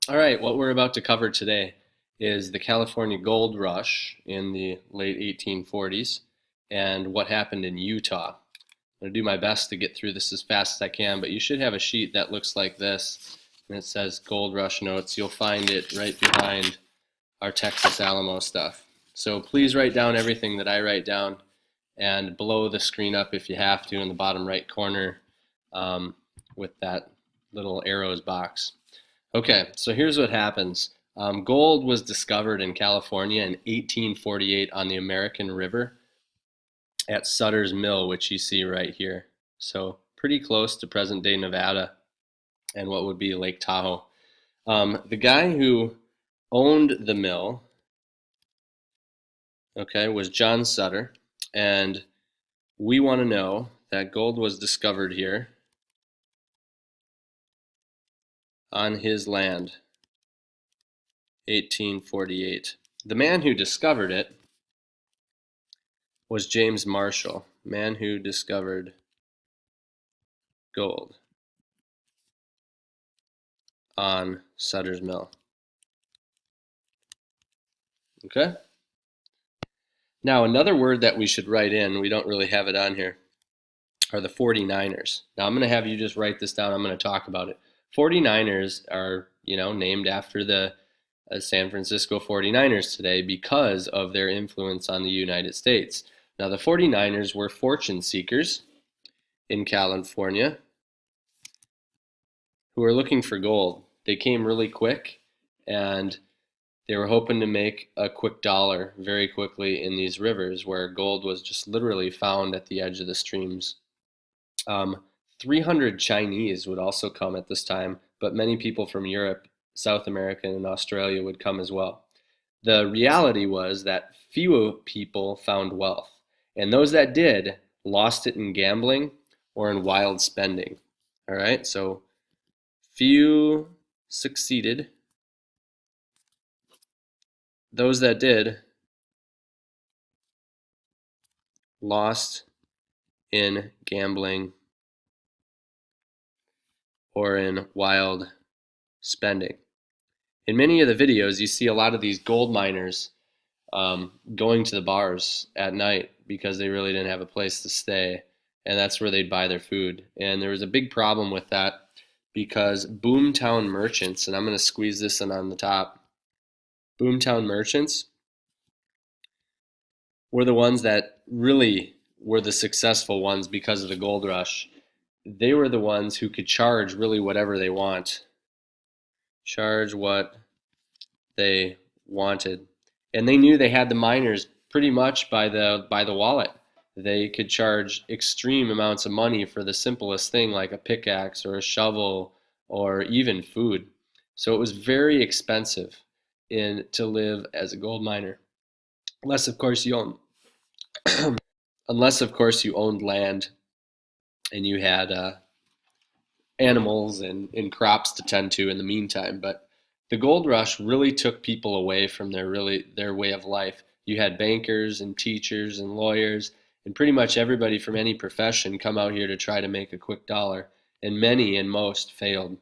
All right, what we're about to cover today is the California Gold Rush in the late 1840s and what happened in Utah. I'm going to do my best to get through this as fast as I can, but you should have a sheet that looks like this, and it says Gold Rush Notes. You'll find it right behind our Texas Alamo stuff. So please write down everything that I write down and blow the screen up if you have to in the bottom right corner with that little arrows box. Okay, so here's what happens. Gold was discovered in California in 1848 on the American River at Sutter's Mill, which you see right here. So pretty close to present-day Nevada and what would be Lake Tahoe. The guy who owned the mill, okay, was John Sutter, and we want to know that gold was discovered here on his land, 1848. The man who discovered it was James Marshall, man who discovered gold on Sutter's Mill. Okay? Now, another word that we should write in, we don't really have it on here, are the 49ers. Now, I'm going to have you just write this down. I'm going to talk about it. 49ers are, named after the San Francisco 49ers today because of their influence on the United States. Now, the 49ers were fortune seekers in California who were looking for gold. They came really quick, and they were hoping to make a quick dollar very quickly in these rivers where gold was just literally found at the edge of the streams. 300 Chinese would also come at this time, but many people from Europe, South America, and Australia would come as well. The reality was that few people found wealth, and those that did lost it in gambling or in wild spending. All right, so few succeeded. Those that did lost in gambling or in wild spending. In many of the videos, you see a lot of these gold miners going to the bars at night because they really didn't have a place to stay, and that's where they'd buy their food. And there was a big problem with that because boomtown merchants, and I'm going to squeeze this in on the top, boomtown merchants were the ones that really were the successful ones because of the gold rush. They were the ones who could charge really whatever they want. Charge what they wanted. And they knew they had the miners pretty much by the wallet. They could charge extreme amounts of money for the simplest thing like a pickaxe or a shovel or even food. So it was very expensive to live as a gold miner. Unless of course you owned land and you had animals and crops to tend to in the meantime. But the gold rush really took people away from their way of life. You had bankers and teachers and lawyers and pretty much everybody from any profession come out here to try to make a quick dollar, and many and most failed.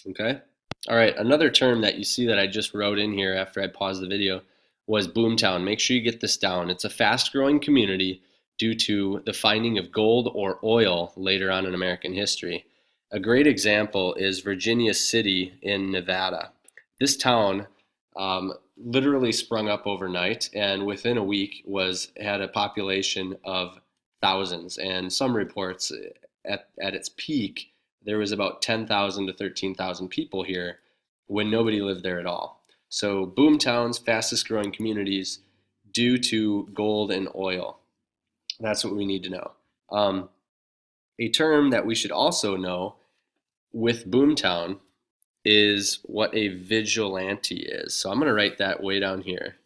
Okay? All right, another term that you see that I just wrote in here after I paused the video was boomtown. Make sure you get this down. It's a fast-growing community due to the finding of gold or oil later on in American history. A great example is Virginia City in Nevada. This town literally sprung up overnight, and within a week had a population of thousands. And some reports at its peak, there was about 10,000 to 13,000 people here when nobody lived there at all. So boom towns, fastest growing communities due to gold and oil. That's what we need to know. A term that we should also know with boomtown is what a vigilante is. So I'm going to write that way down here.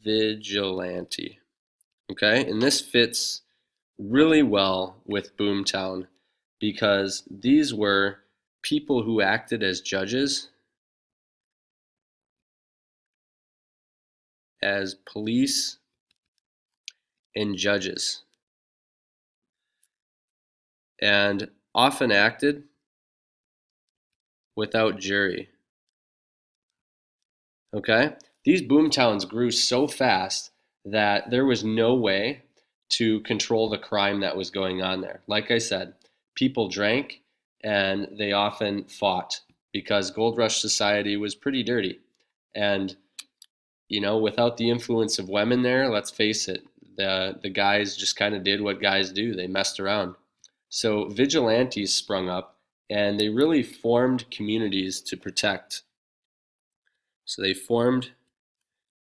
Vigilante. Okay, and this fits really well with boomtown because these were people who acted as judges, as police, and judges, and often acted without jury. Okay? These boom towns grew so fast that there was no way to control the crime that was going on there. Like I said, people drank and they often fought because Gold Rush society was pretty dirty. And, without the influence of women there, let's face it, the guys just kind of did what guys do. They messed around. So vigilantes sprung up and they really formed communities to protect. So they formed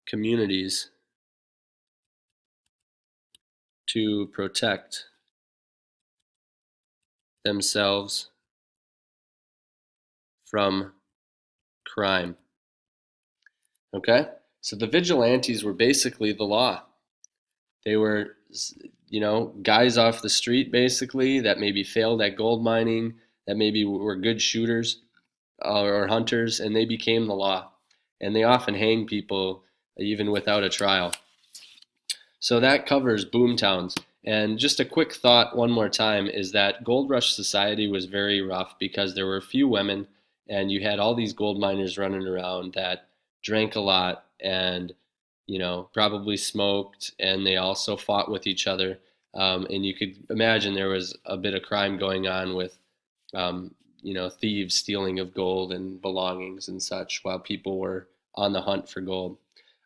communities to protect themselves from crime. Okay? So the vigilantes were basically the law. They were, guys off the street basically that maybe failed at gold mining, that maybe were good shooters or hunters, and they became the law. And they often hang people even without a trial. So that covers boom towns. And just a quick thought one more time is that Gold Rush society was very rough because there were few women and you had all these gold miners running around that drank a lot and probably smoked, and they also fought with each other. And you could imagine there was a bit of crime going on with thieves stealing of gold and belongings and such while people were on the hunt for gold.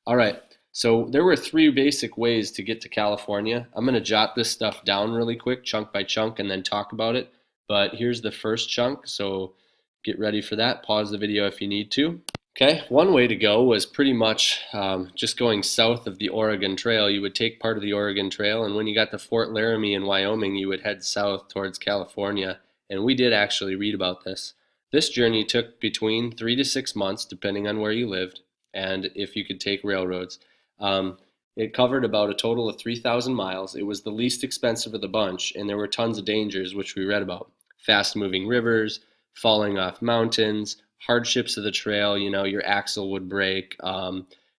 All right. So there were three basic ways to get to California. I'm going to jot this stuff down really quick, chunk by chunk, and then talk about it. But here's the first chunk, so get ready for that. Pause the video if you need to. Okay, one way to go was pretty much just going south of the Oregon Trail. You would take part of the Oregon Trail, and when you got to Fort Laramie in Wyoming, you would head south towards California. And we did actually read about this. This journey took between 3 to 6 months, depending on where you lived, and if you could take railroads. It covered about a total of 3,000 miles. It was the least expensive of the bunch, and there were tons of dangers, which we read about. Fast-moving rivers, falling off mountains, hardships of the trail. Your axle would break.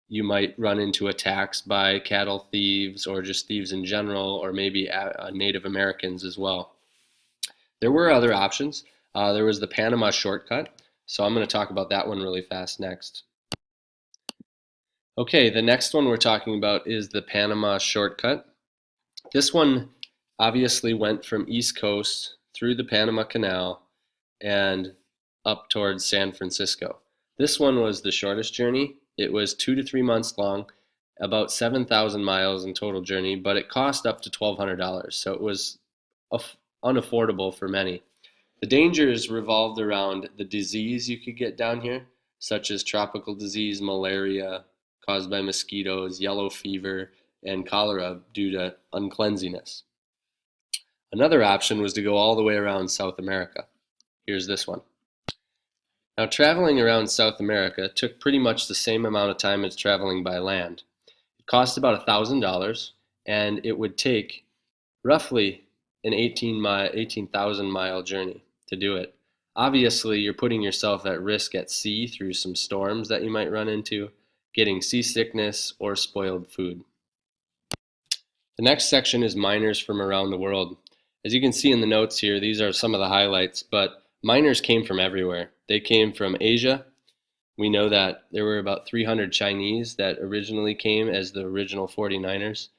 You might run into attacks by cattle thieves or just thieves in general, or maybe Native Americans as well. There were other options. There was the Panama shortcut. So I'm going to talk about that one really fast next. Okay, the next one we're talking about is the Panama shortcut. This one obviously went from East Coast through the Panama Canal and up towards San Francisco. This one was the shortest journey. It was 2 to 3 months long, about 7,000 miles in total journey, but it cost up to $1,200, so it was unaffordable for many. The dangers revolved around the disease you could get down here, such as tropical disease, malaria caused by mosquitoes, yellow fever, and cholera due to uncleanliness. Another option was to go all the way around South America. Here's this one. Now, traveling around South America took pretty much the same amount of time as traveling by land. It cost about $1,000, and it would take roughly an 18,000 mile journey to do it. Obviously, you're putting yourself at risk at sea through some storms that you might run into, getting seasickness, or spoiled food. The next section is miners from around the world. As you can see in the notes here, these are some of the highlights, but miners came from everywhere. They came from Asia. We know that there were about 300 Chinese that originally came as the original 49ers.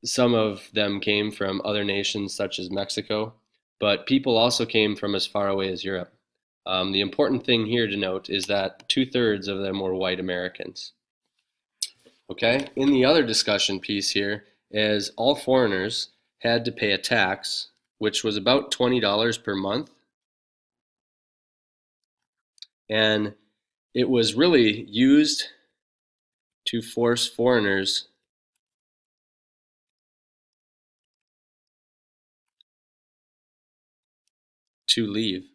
Some of them came from other nations such as Mexico, but people also came from as far away as Europe. The important thing here to note is that 2/3 of them were white Americans. Okay, in the other discussion piece here is all foreigners had to pay a tax, which was about $20 per month. And it was really used to force foreigners to leave.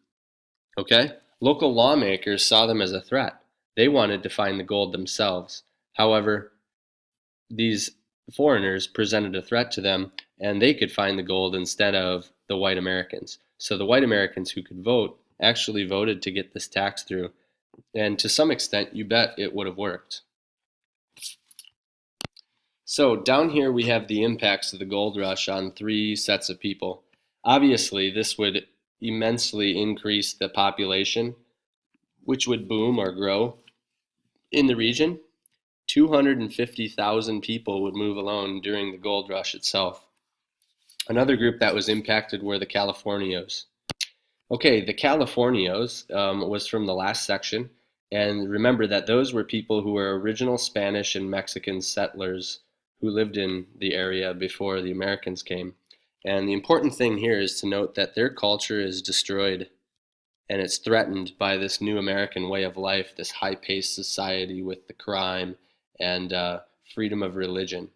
Okay? Local lawmakers saw them as a threat. They wanted to find the gold themselves. However, these foreigners presented a threat to them, and they could find the gold instead of the white Americans. So the white Americans who could vote actually voted to get this tax through. And to some extent, you bet it would have worked. So down here we have the impacts of the gold rush on three sets of people. Obviously, this would immensely increase the population, which would boom or grow. in the region, 250,000 people would move alone during the gold rush itself. Another group that was impacted were the Californios. Okay, the Californios was from the last section, and remember that those were people who were original Spanish and Mexican settlers who lived in the area before the Americans came. And the important thing here is to note that their culture is destroyed and it's threatened by this new American way of life, this high-paced society with the crime and freedom of religion.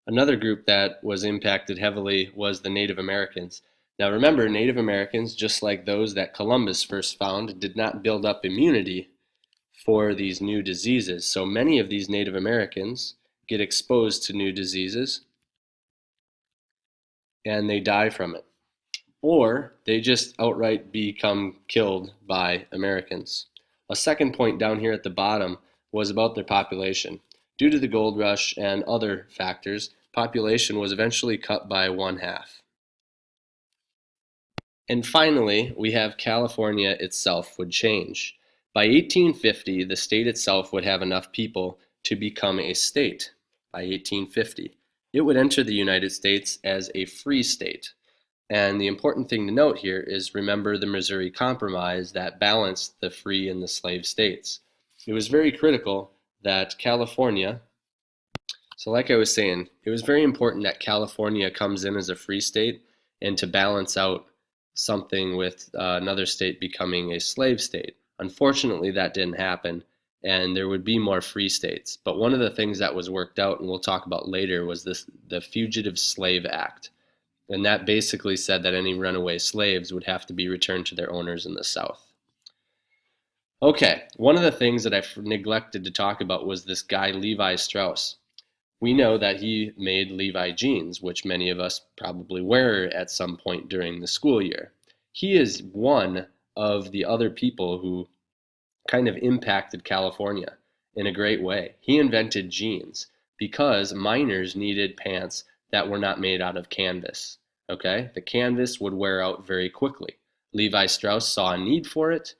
Another group that was impacted heavily was the Native Americans. Now remember, Native Americans, just like those that Columbus first found, did not build up immunity for these new diseases. So many of these Native Americans get exposed to new diseases and they die from it. Or they just outright become killed by Americans. A second point down here at the bottom was about their population. Due to the gold rush and other factors, population was eventually cut by 1/2. And finally, we have California itself would change. By 1850, the state itself would have enough people to become a state. By 1850, it would enter the United States as a free state. And the important thing to note here is remember the Missouri Compromise that balanced the free and the slave states. It was very critical that California, so like I was saying, it was very important that California comes in as a free state and to balance out something with another state becoming a slave state. Unfortunately, that didn't happen, and there would be more free states. But one of the things that was worked out, and we'll talk about later, was the Fugitive Slave Act. And that basically said that any runaway slaves would have to be returned to their owners in the South. Okay, one of the things that I neglected to talk about was this guy Levi Strauss. We know that he made Levi jeans, which many of us probably wear at some point during the school year. He is one of the other people who kind of impacted California in a great way. He invented jeans because miners needed pants that were not made out of canvas. Okay, the canvas would wear out very quickly. Levi Strauss saw a need for it,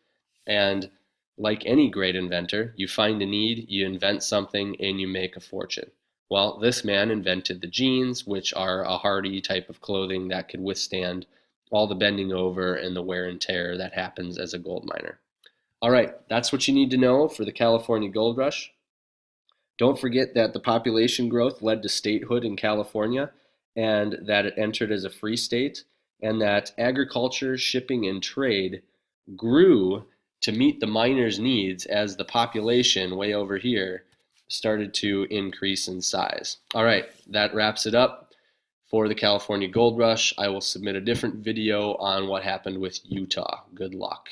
and like any great inventor, you find a need, you invent something, and you make a fortune. Well, this man invented the jeans, which are a hardy type of clothing that could withstand all the bending over and the wear and tear that happens as a gold miner. All right, that's what you need to know for the California Gold Rush. Don't forget that the population growth led to statehood in California, and that it entered as a free state, and that agriculture, shipping, and trade grew to meet the miners' needs as the population way over here started to increase in size. All right, that wraps it up for the California Gold Rush. I will submit a different video on what happened with Utah. Good luck.